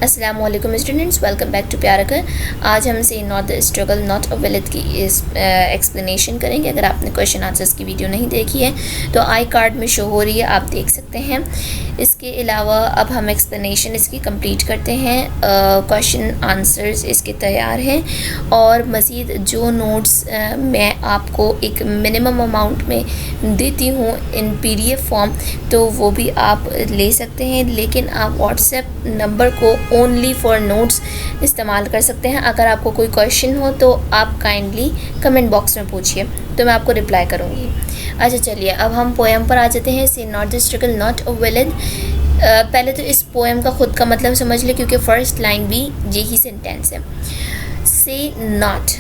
अस्सलामुअलैकुम students, welcome back to प्यारा घर। आज हम say not the struggle nought availeth की इस एक्सप्लेनेशन करेंगे। अगर आपने क्वेश्चन आंसर्स की वीडियो नहीं देखी है तो आई कार्ड में शो हो रही है, आप देख सकते हैं। इसके अलावा अब हम एक्सप्लेनेशन इसकी कंप्लीट करते हैं। क्वेश्चन आंसर्स इसके तैयार हैं और मज़ीद जो नोट्स मैं आपको एक मिनिमम अमाउंट में देती हूँ इन PDF फॉर्म, तो वो भी आप ले सकते हैं, लेकिन आप व्हाट्सएप नंबर को ओनली फॉर नोट्स इस्तेमाल कर सकते हैं। अगर आपको कोई क्वेश्चन हो तो आप काइंडली कमेंट बॉक्स में पूछिए, तो मैं आपको रिप्लाई करूँगी। अच्छा चलिए, अब हम पोएम पर आ जाते हैं। से not the struggle nought a villain. पहले तो इस पोएम का ख़ुद का मतलब समझ ले, क्योंकि फ़र्स्ट लाइन भी यही सेंटेंस है। से नॉट,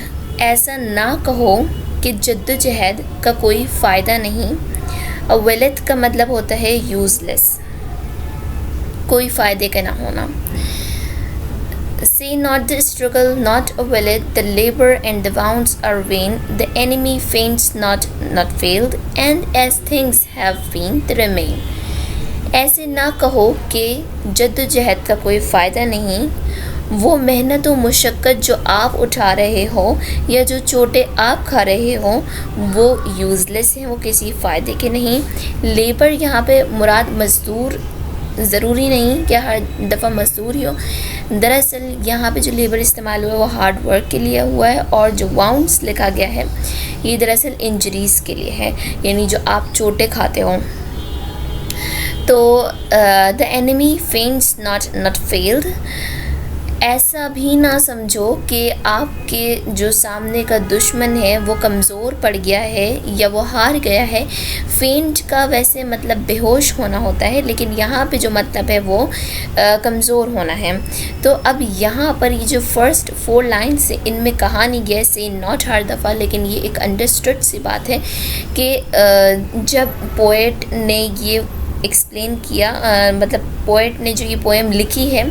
ऐसा ना कहो कि जद्दोजहद का कोई फ़ायदा नहीं। अ विलेट का मतलब होता है यूज़लेस, कोई फ़ायदे का ना होना। Say not the struggle, not a willet, the labor and the wounds are vain, the enemy faints not, not failed, and as things have been, they remain. ऐसे ना कहो कि जद्दोजहद का कोई फ़ायदा नहीं। वो मेहनत और मुशक्क़त जो आप उठा रहे हो या जो चोटें आप खा रहे हो वो यूज़लेस हैं, वो किसी फ़ायदे के नहीं। लेबर यहाँ पे मुराद मज़दूर ज़रूरी नहीं कि हर दफ़ा मज़दूर ही हो। दरअसल यहाँ पे जो लेबर इस्तेमाल हुआ है वो हार्ड वर्क के लिए हुआ है, और जो वाउंड्स लिखा गया है ये दरअसल इंजरीज़ के लिए है, यानी जो आप चोटें खाते हो। तो द एनिमी फेंट्स नॉट फेल्ड, ऐसा भी ना समझो कि आपके जो सामने का दुश्मन है वो कमज़ोर पड़ गया है या वो हार गया है। फेंट का वैसे मतलब बेहोश होना होता है, लेकिन यहाँ पे जो मतलब है वो कमज़ोर होना है। तो अब यहाँ पर ये जो फर्स्ट 4 लाइन्स से इनमें कहा नहीं गया से नॉट हर दफ़ा, लेकिन ये एक अंडरस्टूड सी बात है कि जब पोएट ने ये एक्सप्लेन किया, मतलब पोएट ने जो ये पोएम लिखी है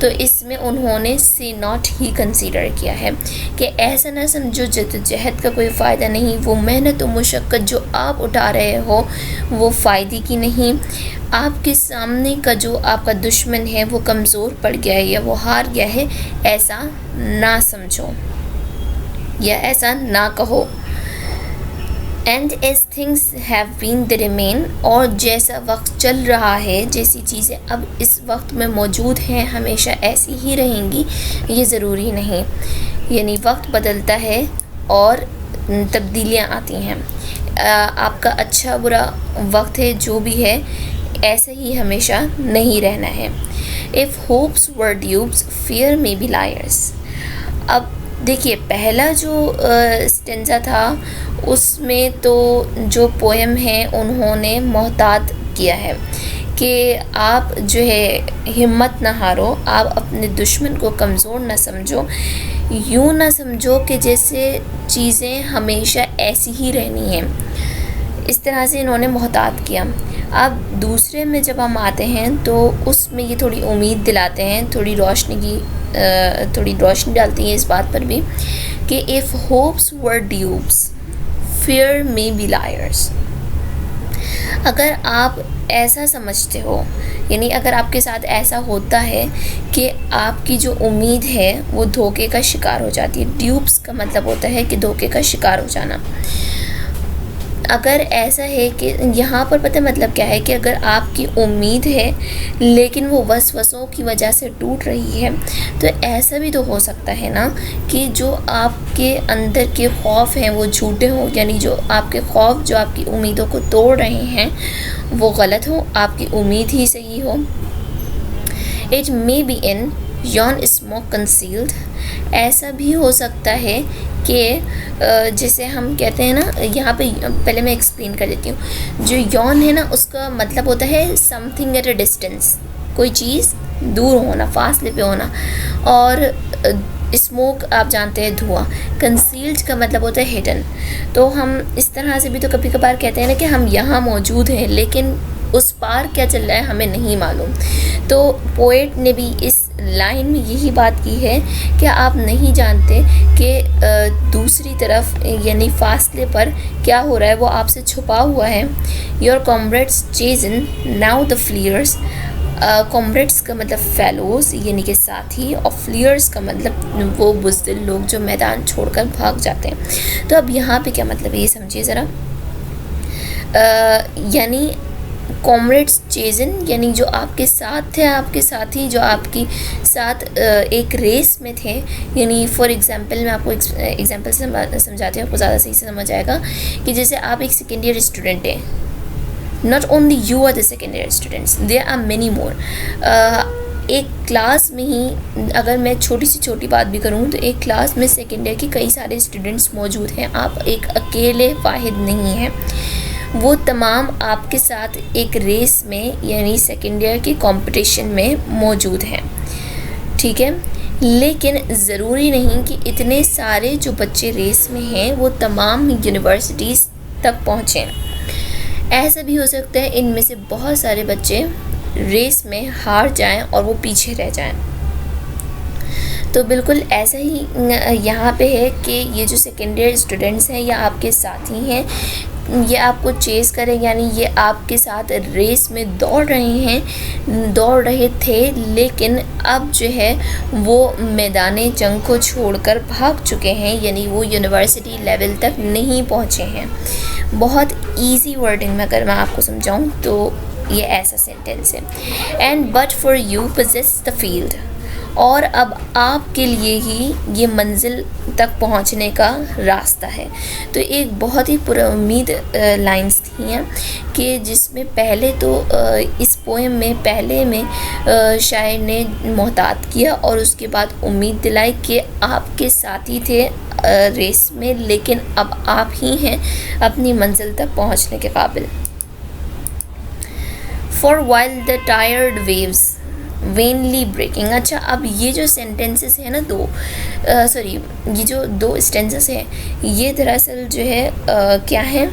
तो इसमें उन्होंने से नॉट ही कंसीडर किया है कि ऐसा ना समझो जद्दोजहद का कोई फ़ायदा नहीं। वो मेहनत और मुशक्क़त जो आप उठा रहे हो वो फ़ायदे की नहीं। आपके सामने का जो आपका दुश्मन है वो कमज़ोर पड़ गया है या वो हार गया है, ऐसा ना समझो या ऐसा ना कहो। And as things have been they remain, और जैसा वक्त चल रहा है, जैसी चीज़ें अब इस वक्त में मौजूद हैं हमेशा ऐसी ही रहेंगी, ये ज़रूरी नहीं। यानी वक्त बदलता है और तब्दीलियाँ आती हैं। आपका अच्छा बुरा वक्त है जो भी है, ऐसा ही हमेशा नहीं रहना है। If hopes were ड्यूब्स fear may be lawyers. अब देखिए, पहला जो स्टेंजा था उसमें तो जो पोएम है उन्होंने मोहतात किया है कि आप जो है हिम्मत ना हारो, आप अपने दुश्मन को कमज़ोर ना समझो, यूँ ना समझो कि जैसे चीज़ें हमेशा ऐसी ही रहनी हैं। इस तरह से इन्होंने मोहतात किया। अब दूसरे में जब हम आते हैं तो उसमें ये थोड़ी उम्मीद दिलाते हैं, थोड़ी रोशनी डालती है इस बात पर भी कि if hopes were ड्यूब्स fear may be lawyers. अगर आप ऐसा समझते हो, यानी अगर आपके साथ ऐसा होता है कि आपकी जो उम्मीद है वो धोखे का शिकार हो जाती है। ड्यूब्स का मतलब होता है कि धोखे का शिकार हो जाना। अगर ऐसा है कि यहाँ पर पता मतलब क्या है कि अगर आपकी उम्मीद है लेकिन वो वसवसों की वजह से टूट रही है, तो ऐसा भी तो हो सकता है ना कि जो आपके अंदर के खौफ हैं वो झूठे हों, यानी जो आपके खौफ जो आपकी उम्मीदों को तोड़ रहे हैं वो गलत हो, आपकी उम्मीद ही सही हो। It may be in Yon smoke concealed, ऐसा भी हो सकता है कि जैसे हम कहते हैं ना, यहाँ पे पहले मैं एक्सप्लेन कर देती हूँ। जो यॉन है ना उसका मतलब होता है समथिंग एट अ डिस्टेंस, कोई चीज़ दूर होना, फासले पे होना। और स्मोक आप जानते हैं धुआं। कंसील्ड का मतलब होता है हिडन। तो हम इस तरह से भी तो कभी कभार कहते हैं ना कि हम यहाँ मौजूद हैं लेकिन उस पार क्या चल रहा है हमें नहीं मालूम। तो पोएट ने भी इस लाइन में यही बात की है कि आप नहीं जानते कि दूसरी तरफ यानी फासले पर क्या हो रहा है, वो आपसे छुपा हुआ है। Your comrades chase e'en now the fliers, comrades का मतलब फेलोज़ यानी कि साथी, और फ्लियर्स का मतलब वो बुज़दिल लोग जो मैदान छोड़कर भाग जाते हैं। तो अब यहाँ पे क्या मतलब है ये समझिए ज़रा। यानी कॉमरेड्स चेजन यानी जो आपके साथ थे, आपके साथी जो आपकी साथ एक रेस में थे। यानी फॉर एग्जांपल मैं आपको एग्जांपल से समझाती हूँ, आपको ज़्यादा सही से समझ आएगा कि जैसे आप एक सेकेंड ईयर स्टूडेंट हैं, not only you are the second year students, there are many more. एक क्लास में ही अगर मैं छोटी से छोटी बात भी करूँ तो एक क्लास में सेकेंड ईयर के कई सारे स्टूडेंट्स मौजूद हैं, आप एक अकेले वाहिद नहीं हैं। वो तमाम आपके साथ एक रेस में यानी सेकेंड ईयर के कंपटीशन में मौजूद हैं, ठीक है। लेकिन ज़रूरी नहीं कि इतने सारे जो बच्चे रेस में हैं वो तमाम यूनिवर्सिटीज़ तक पहुँचें। ऐसा भी हो सकता है इनमें से बहुत सारे बच्चे रेस में हार जाएं और वो पीछे रह जाएं। तो बिल्कुल ऐसा ही यहाँ पे है कि ये जो सेकेंड ईयर स्टूडेंट्स हैं या आपके साथी हैं, ये आपको चेस करें यानी ये आपके साथ रेस में दौड़ रहे थे, लेकिन अब जो है वो मैदाने जंग को छोड़कर भाग चुके हैं, यानी वो यूनिवर्सिटी लेवल तक नहीं पहुँचे हैं। बहुत इजी वर्डिंग में अगर मैं आपको समझाऊँ तो ये ऐसा सेंटेंस है, and but for you possess the field, और अब आपके लिए ही ये मंजिल तक पहुंचने का रास्ता है। तो एक बहुत ही पुरुम्मीद लाइंस थी हैं कि जिसमें पहले तो इस पोएम में पहले में शायर ने मोहतात किया और उसके बाद उम्मीद दिलाई कि आपके साथी थे रेस में, लेकिन अब आप ही हैं अपनी मंजिल तक पहुंचने के काबिल। For while the tired waves vainly breaking. अच्छा, अब ये जो सेंटेंसेस है ना ये जो दो स्टेंसेस हैं ये दरअसल जो है क्या है,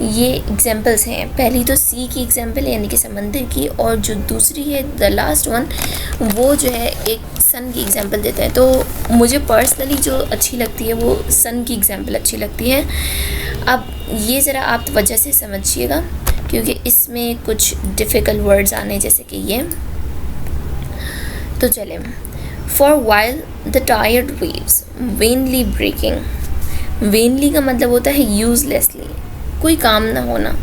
ये एग्जांपल्स हैं। पहली तो सी की एग्जांपल यानी कि समंदर की, और जो दूसरी है द लास्ट वन वो जो है एक सन की एग्जांपल देता है। तो मुझे पर्सनली जो अच्छी लगती है वो सन की एग्जांपल अच्छी लगती है। अब ये ज़रा आप वजह से समझिएगा क्योंकि इसमें कुछ डिफ़िकल्ट वर्ड्स आने जैसे कि ये। तो चले, for while the tired waves vainly breaking. Vainly का मतलब होता है यूजलेसली, कोई काम ना होना।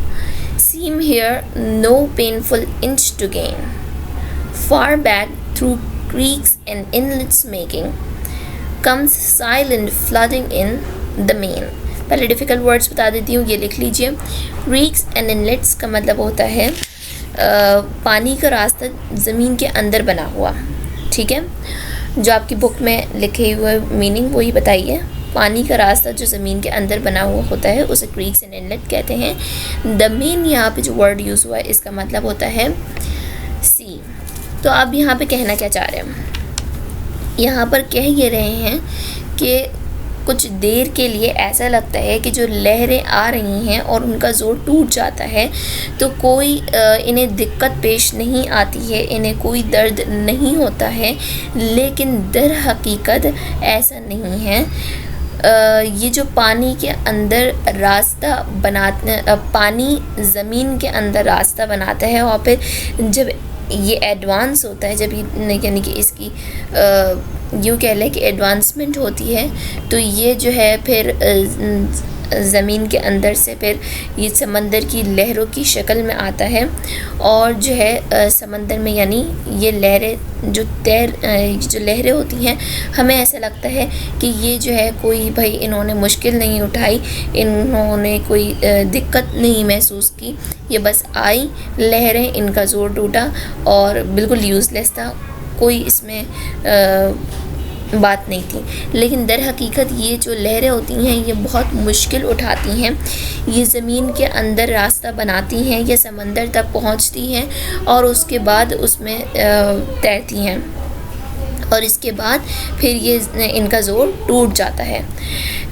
Seem here no painful inch to gain, far back through creeks and inlets making, comes silent flooding in the main। पहले डिफ़िकल्ट वर्ड्स बता देती हूँ, ये लिख लीजिए। creeks and inlets का मतलब होता है पानी का रास्ता ज़मीन के अंदर बना हुआ, ठीक है। जो आपकी बुक में लिखे हुए मीनिंग वही बताइए। पानी का रास्ता जो ज़मीन के अंदर बना हुआ होता है उसे क्रीक्स एंड इनलेट कहते हैं। द मेन यहाँ पे जो वर्ड यूज़ हुआ है इसका मतलब होता है सी। तो आप यहाँ पे कहना क्या चाह रहे हैं, यहाँ पर कह ये रहे हैं कि कुछ देर के लिए ऐसा लगता है कि जो लहरें आ रही हैं और उनका ज़ोर टूट जाता है तो कोई इन्हें दिक्कत पेश नहीं आती है, इन्हें कोई दर्द नहीं होता है, लेकिन दर हकीकत ऐसा नहीं है। ये जो पानी के अंदर रास्ता बनाते, पानी ज़मीन के अंदर रास्ता बनाता है और फिर जब ये एडवांस होता है, जब ये यानी कि इसकी यूँ कह लें कि एडवांसमेंट होती है, तो ये जो है फिर ज़मीन के अंदर से फिर ये समंदर की लहरों की शक्ल में आता है और जो है समंदर में यानी ये लहरें जो लहरें होती हैं, हमें ऐसा लगता है कि ये जो है कोई भाई इन्होंने मुश्किल नहीं उठाई, इन्होंने कोई दिक्कत नहीं महसूस की, ये बस आई लहरें, इनका ज़ोर टूटा और बिल्कुल यूज़लेस था, कोई इसमें बात नहीं थी। लेकिन दर हकीकत ये जो लहरें होती हैं ये बहुत मुश्किल उठाती हैं, ये ज़मीन के अंदर रास्ता बनाती हैं, ये समंदर तक पहुंचती हैं और उसके बाद उसमें तैरती हैं और इसके बाद फिर ये इनका ज़ोर टूट जाता है।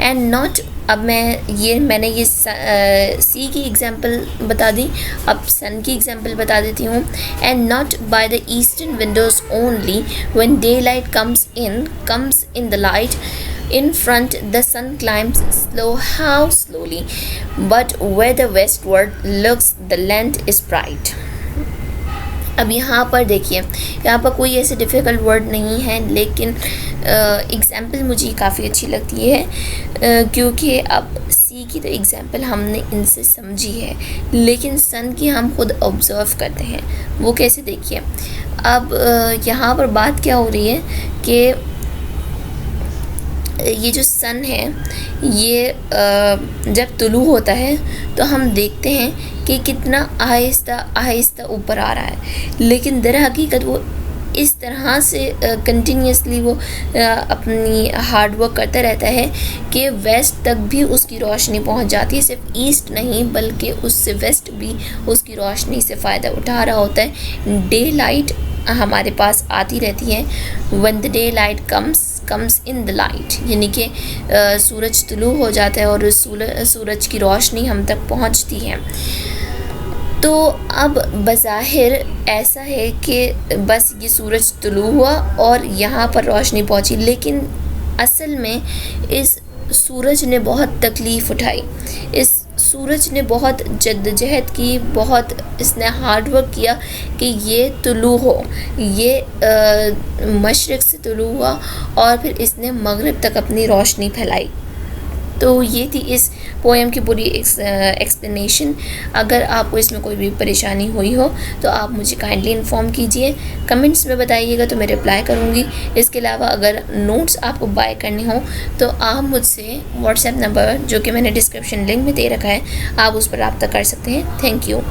एंड नॉट, अब मैंने ये सी की एग्जांपल बता दी, अब सन की एग्जांपल बता देती हूँ। And not by the eastern Windows only when day light comes in the light in front the sun climbs slowly, but where the westward looks the land is bright। अब यहाँ पर देखिए, यहाँ पर कोई ऐसे डिफ़िकल्ट वर्ड नहीं है, लेकिन एग्ज़ाम्पल मुझे काफ़ी अच्छी लगती है क्योंकि अब सी की तो एग्ज़ाम्पल हमने इनसे समझी है, लेकिन सन की हम खुद ऑब्ज़र्व करते हैं। वो कैसे, देखिए। अब यहाँ पर बात क्या हो रही है कि ये जो सन है ये जब तुलू होता है तो हम देखते हैं कि कितना आहिस्ता आहिस्ता ऊपर आ रहा है, लेकिन दर हकीकत वो इस तरह से कंटिन्यूसली वो अपनी हार्ड वर्क करता रहता है कि वेस्ट तक भी उसकी रोशनी पहुंच जाती है। सिर्फ ईस्ट नहीं बल्कि उससे वेस्ट भी उसकी रोशनी से फ़ायदा उठा रहा होता है। डे लाइट हमारे पास आती रहती है। When the day light comes in the light, यानी कि सूरज तुलू हो जाता है और सूरज की रोशनी हम तक पहुंचती है। तो अब बज़ाहिर ऐसा है कि बस ये सूरज तुलू हुआ और यहाँ पर रोशनी पहुंची, लेकिन असल में इस सूरज ने बहुत तकलीफ़ उठाई, इस सूरज ने बहुत जद्दोजहद की, बहुत इसने हार्ड वर्क किया कि ये तुलू हो, ये मशरिक़ से तुलू हुआ और फिर इसने मगरिब तक अपनी रोशनी फैलाई। तो ये थी इस पोएम की पूरी एक्सप्लेनेशन। अगर आपको इसमें कोई भी परेशानी हुई हो तो आप मुझे काइंडली इन्फॉर्म कीजिए, कमेंट्स में बताइएगा तो मैं रिप्लाई करूँगी। इसके अलावा अगर नोट्स आपको बाय करने हो तो आप मुझसे व्हाट्सएप नंबर जो कि मैंने डिस्क्रिप्शन लिंक में दे रखा है, आप उस पर रब्ता कर सकते हैं। Thank you.